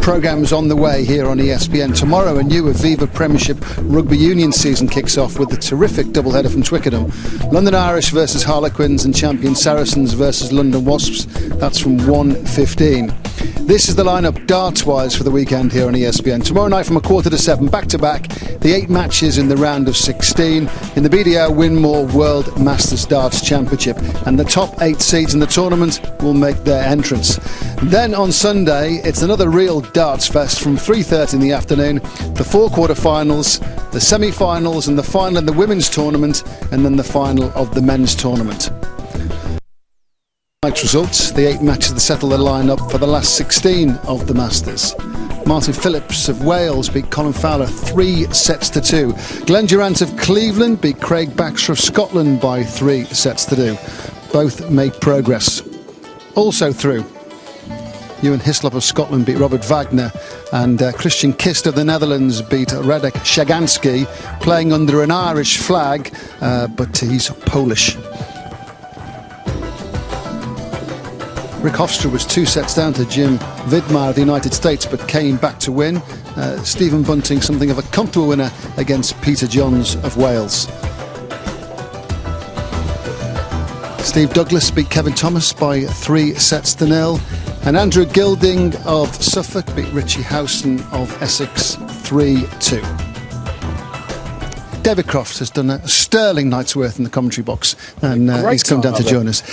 programmes on the way here on ESPN. Tomorrow, a new Aviva Premiership Rugby Union season kicks off with the terrific doubleheader from Twickenham. London Irish versus Harlequins and champion Saracens versus London Wasps. That's from 1:15. This is the lineup darts-wise for the weekend here on ESPN. Tomorrow night from 6:45, back-to-back, the 8 matches in the round of 16 in the BDO Winmore World Masters Darts Championship. And the top 8 seeds in the tournament will make their entrance. Then on Sunday, it's another real darts fest from 3:30 in the afternoon. The 4 quarter-finals, the semi-finals and the final in the women's tournament, and then the final of the men's tournament. Tonight's results, the 8 matches that settle the line-up for the last 16 of the Masters. Martin Phillips of Wales beat Colin Fowler 3-2. Glenn Durant of Cleveland beat Craig Baxter of Scotland by 3-2. Both made progress. Also through, Ewan Hislop of Scotland beat Robert Wagner, and Christian Kist of the Netherlands beat Radek Shagansky, playing under an Irish flag, but he's Polish. Rick Hofstra was 2 sets down to Jim Vidmar of the United States, but came back to win. Stephen Bunting, something of a comfortable winner against Peter Johns of Wales. Steve Douglas beat Kevin Thomas by 3-0. And Andrew Gilding of Suffolk beat Richie Howson of Essex 3-2. David Croft has done a sterling night's worth in the commentary box, and he's come down to join us.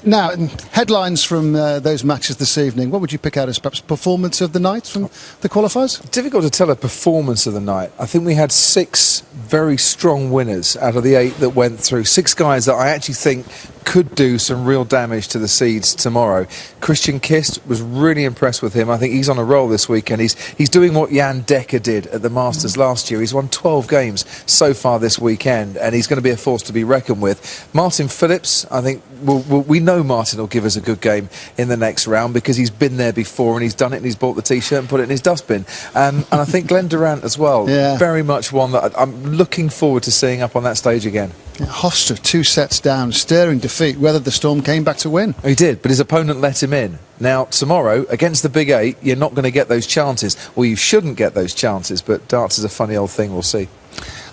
Now, headlines from those matches this evening. What would you pick out as perhaps performance of the night from the qualifiers? Difficult to tell a performance of the night. I think we had 6 very strong winners out of the 8 that went through. 6 guys that I actually think could do some real damage to the seeds tomorrow. Christian Kist, was really impressed with him. I think he's on a roll this weekend. He's doing what Jan Dekker did at the Masters last year. He's won 12 games so far this weekend, and he's going to be a force to be reckoned with. Martin Phillips, I think we know Martin will give us a good game in the next round because he's been there before and he's done it, and he's bought the t-shirt and put it in his dustbin. And I think Glenn Durant as well, very much one that I'm looking forward to seeing up on that stage again. Hofstra 2 sets down, staring defeat, weathered the storm, came back to win. He did, but his opponent let him in. Now, tomorrow, against the Big 8, you're not going to get those chances. Well, you shouldn't get those chances, but darts is a funny old thing, we'll see.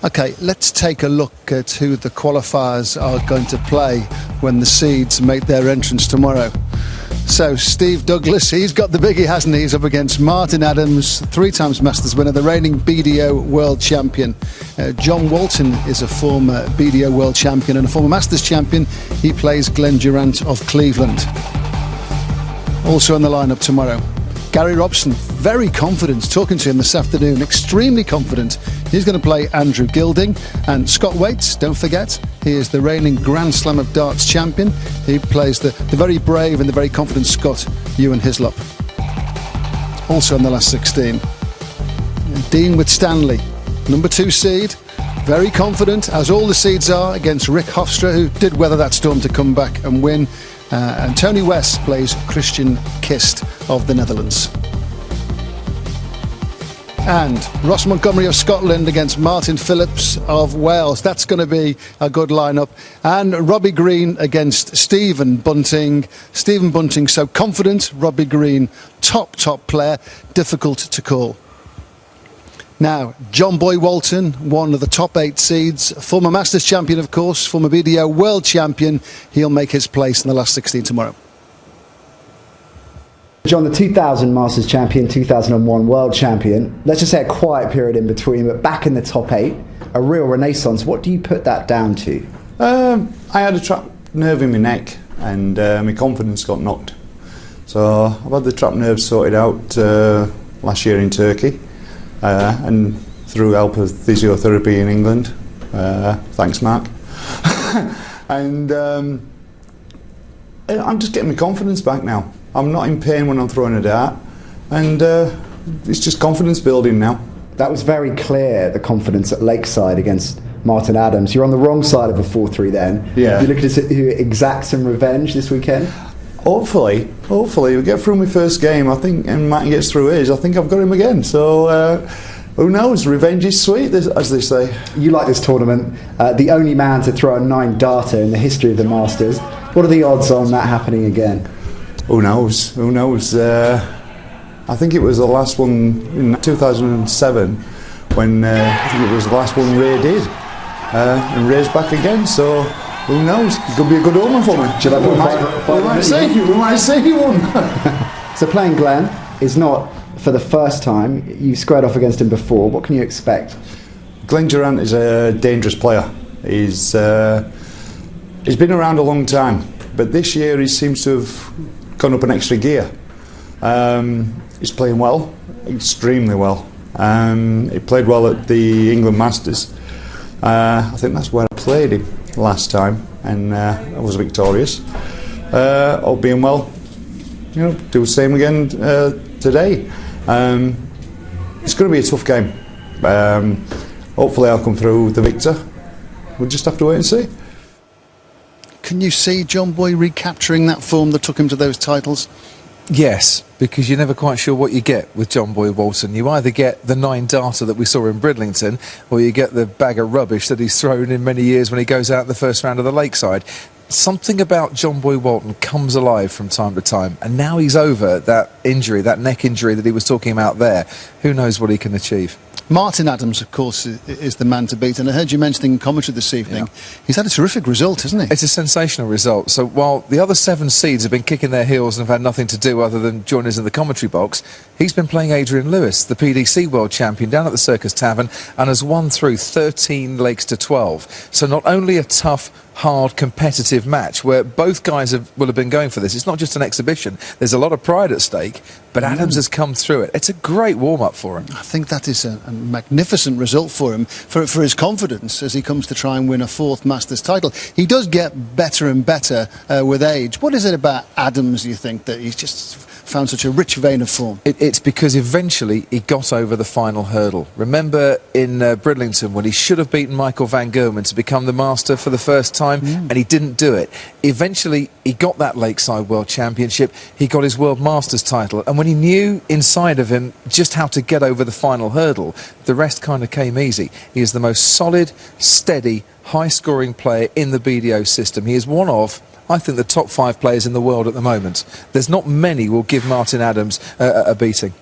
OK, let's take a look at who the qualifiers are going to play when the seeds make their entrance tomorrow. So, Steve Douglas, he's got the biggie, hasn't he? He's up against Martin Adams, 3 times Masters winner, the reigning BDO World Champion. John Walton is a former BDO World Champion and a former Masters Champion. He plays Glenn Durant of Cleveland. Also in the lineup tomorrow, Gary Robson, very confident, talking to him this afternoon, extremely confident. He's going to play Andrew Gilding. And Scott Waits, don't forget, he is the reigning Grand Slam of Darts champion. He plays the very brave and the very confident Scot, Ewan Hislop. Also in the last 16, Dean with Stanley, number 2 seed, very confident, as all the seeds are, against Rick Hofstra, who did weather that storm to come back and win. And Tony West plays Christian Kist of the Netherlands. And Ross Montgomery of Scotland against Martin Phillips of Wales. That's going to be a good lineup. And Robbie Green against Stephen Bunting. Stephen Bunting so confident, Robbie Green top player, difficult to call. Now, John Boy Walton, one of the top 8 seeds, former Masters champion, of course, former BDO World Champion. He'll make his place in the last 16 tomorrow. John, the 2000 Masters champion, 2001 World Champion. Let's just say a quiet period in between, but back in the top 8, a real renaissance. What do you put that down to? I had a trapped nerve in my neck, and my confidence got knocked. So I've had the trapped nerve sorted out last year in Turkey. And through help of physiotherapy in England, thanks Mark. And I'm just getting my confidence back now. I'm not in pain when I'm throwing a dart, and it's just confidence building now. That was very clear, the confidence at Lakeside against Martin Adams. You're on the wrong side of a 4-3 then. Yeah. You're looking to exact some revenge this weekend? Hopefully we get through my first game, I think, and Matt gets through his. I think I've got him again. So who knows? Revenge is sweet, as they say. You like this tournament. The only man to throw a 9 darter in the history of the Masters. What are the odds on that happening again? Who knows? I I think it was the last one in 2007 when I think it was the last one Ray did. And Ray's back again, so who knows? It could be a good omen for me. We might see one. So playing Glenn is not for the first time. You've squared off against him before. What can you expect? Glenn Durant is a dangerous player. He's been around a long time, but this year he seems to have gone up an extra gear. He's playing well, extremely well. He played well at the England Masters. I think that's where I played him last time, and I was victorious. All being well, do the same again today. It's going to be a tough game. Hopefully I'll come through the victor. We'll just have to wait and see. Can you see John Boy recapturing that form that took him to those titles? Yes, because you're never quite sure what you get with John Boy Walton. You either get the 9 darter that we saw in Bridlington, or you get the bag of rubbish that he's thrown in many years when he goes out in the first round of the Lakeside. Something about John Boy Walton comes alive from time to time, and now he's over that injury, that neck injury that he was talking about there. Who knows what he can achieve? Martin Adams, of course, is the man to beat, and I heard you mentioning in commentary this evening, he's had a terrific result, hasn't he? It's a sensational result. So while the other 7 seeds have been kicking their heels and have had nothing to do other than join us in the commentary box, he's been playing Adrian Lewis, the PDC World Champion, down at the Circus Tavern, and has won through 13 legs to 12. So not only a tough, hard, competitive match where both guys will have been going for this. It's not just an exhibition. There's a lot of pride at stake, but Adams has come through it. It's a great warm-up for him. I think that is a magnificent result for him, for his confidence as he comes to try and win a 4th Masters title. He does get better and better with age. What is it about Adams, you think, that he's just found such a rich vein of form? It's because eventually he got over the final hurdle. Remember in Bridlington when he should have beaten Michael van Gerwen to become the master for the first time, and he didn't do it. Eventually he got that Lakeside World Championship, he got his World Masters title, and when he knew inside of him just how to get over the final hurdle, the rest kind of came easy. He is the most solid, steady, high-scoring player in the BDO system. He is one of, I think, the top 5 players in the world at the moment. There's not many will give Martin Adams a beating.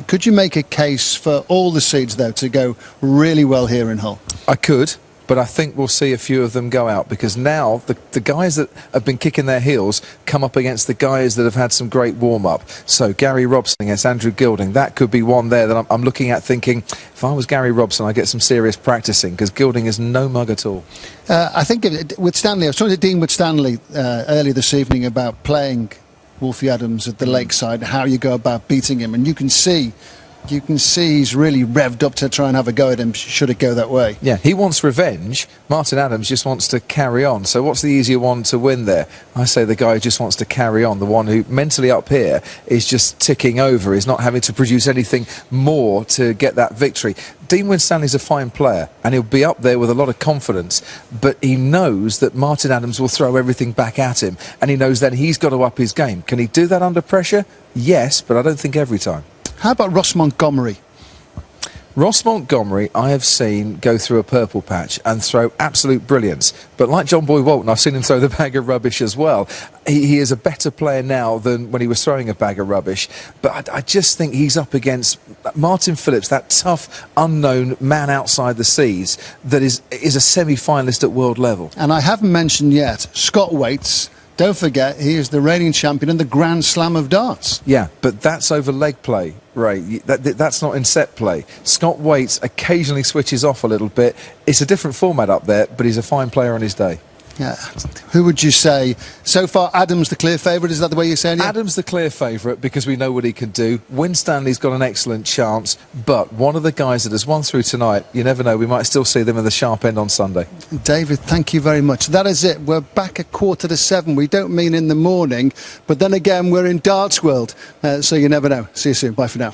Could you make a case for all the seeds, though, to go really well here in Hull? I could, but I think we'll see a few of them go out, because now the guys that have been kicking their heels come up against the guys that have had some great warm-up. So Gary Robson against Andrew Gilding, that could be one there that I'm looking at thinking, if I was Gary Robson, I'd get some serious practicing, because Gilding is no mug at all. I think with Stanley, I was talking to Dean with Stanley earlier this evening about playing Wolfie Adams at the Lakeside, how you go about beating him, and you can see he's really revved up to try and have a go at him should it go that way. Yeah, he wants revenge. Martin Adams just wants to carry on. So what's the easier one to win there? I say the guy who just wants to carry on, the one who mentally up here is just ticking over, is not having to produce anything more to get that victory. Dean Winstanley's a fine player, and he'll be up there with a lot of confidence, but he knows that Martin Adams will throw everything back at him, and he knows then he's got to up his game. Can he do that under pressure? Yes, but I don't think every time. How about Ross Montgomery? Ross Montgomery I have seen go through a purple patch and throw absolute brilliance, but like John Boy Walton, I've seen him throw the bag of rubbish as well. He is a better player now than when he was throwing a bag of rubbish, but I just think he's up against Martin Phillips, that tough, unknown man outside the seas that is a semi-finalist at world level. And I haven't mentioned yet Scott Waits. Don't forget, he is the reigning champion in the Grand Slam of darts. Yeah, but that's over leg play, Ray. That's not in set play. Scott Waits occasionally switches off a little bit. It's a different format up there, but he's a fine player on his day. Yeah. Who would you say? So far, Adams the clear favourite, is that the way you're saying it? Adams the clear favourite because we know what he can do. Winstanley's got an excellent chance, but one of the guys that has won through tonight, you never know, we might still see them in the sharp end on Sunday. David, thank you very much. That is it. We're back at 7:15. We don't mean in the morning, but then again, we're in darts world, so you never know. See you soon. Bye for now.